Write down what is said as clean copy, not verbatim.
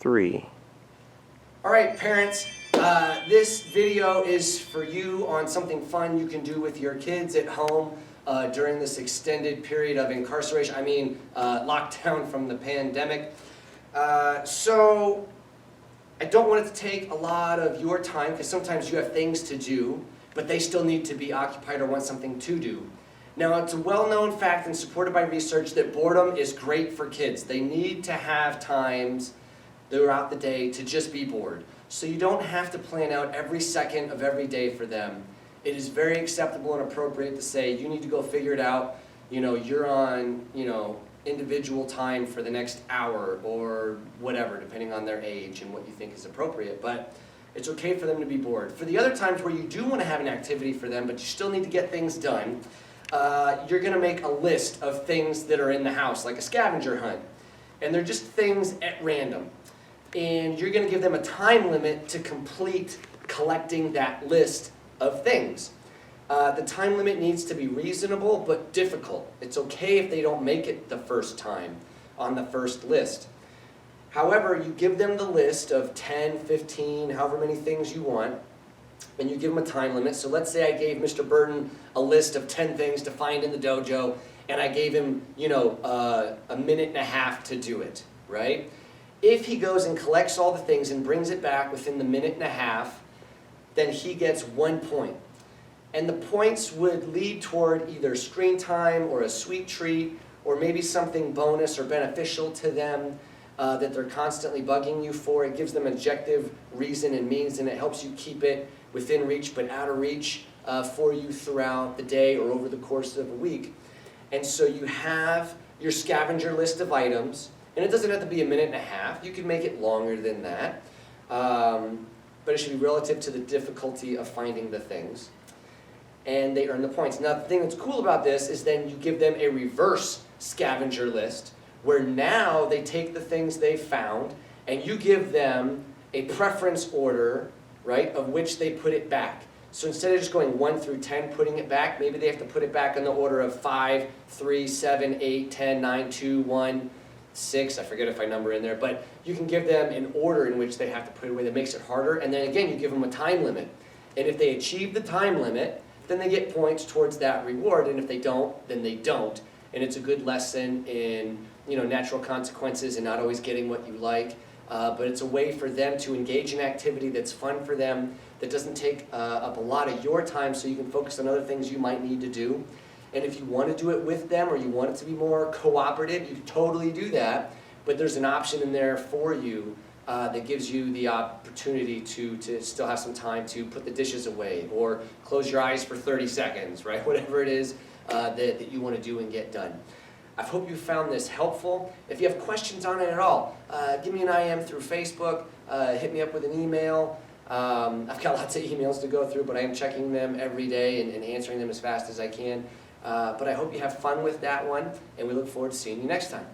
3. All right, parents, this video is for you on something fun you can do with your kids at home during this extended period of incarceration, lockdown from the pandemic. So I don't want it to take a lot of your time because sometimes you have things to do, but they still need to be occupied or want something to do. Now, it's a well-known fact and supported by research that boredom is great for kids. They need to have times throughout the day to just be bored. So you don't have to plan out every second of every day for them. It is very acceptable and appropriate to say you need to go figure it out. You're on, individual time for the next hour or whatever, depending on their age and what you think is appropriate. But it's okay for them to be bored. For the other times where you do want to have an activity for them, but you still need to get things done, you're going to make a list of things that are in the house, like a scavenger hunt. And they're just things at random. And you're going to give them a time limit to complete collecting that list of things. The time limit needs to be reasonable but difficult. It's okay if they don't make it the first time on the first list. However, you give them the list of 10, 15, however many things you want, and you give them a time limit. So let's say I gave Mr. Burton a list of 10 things to find in the dojo, and I gave him, a minute and a half to do it, right? If he goes and collects all the things and brings it back within the minute and a half, then he gets 1 point. And the points would lead toward either screen time or a sweet treat or maybe something bonus or beneficial to them that they're constantly bugging you for. It gives them objective reason and means, and it helps you keep it within reach but out of reach for you throughout the day or over the course of a week. And so you have your scavenger list of items. And it doesn't have to be a minute and a half. You can make it longer than that. But it should be relative to the difficulty of finding the things. And they earn the points. Now, the thing that's cool about this is then you give them a reverse scavenger list where now they take the things they found and you give them a preference order, right, of which they put it back. So instead of just going 1 through 10, putting it back, maybe they have to put it back in the order of 5, 3, 7, 8, 10, 9, 2, 1, 6, I forget if I number in there, but you can give them an order in which they have to put it away that makes it harder, and then again you give them a time limit. And if they achieve the time limit, then they get points towards that reward, and if they don't, then they don't. And it's a good lesson in natural consequences and not always getting what you like, but it's a way for them to engage in activity that's fun for them, that doesn't take up a lot of your time so you can focus on other things you might need to do. And if you want to do it with them or you want it to be more cooperative, you can totally do that. But there's an option in there for you that gives you the opportunity to still have some time to put the dishes away or close your eyes for 30 seconds, right? Whatever it is that you want to do and get done. I hope you found this helpful. If you have questions on it at all, give me an IM through Facebook, hit me up with an email. I've got lots of emails to go through, but I am checking them every day and answering them as fast as I can. But I hope you have fun with that one, and we look forward to seeing you next time.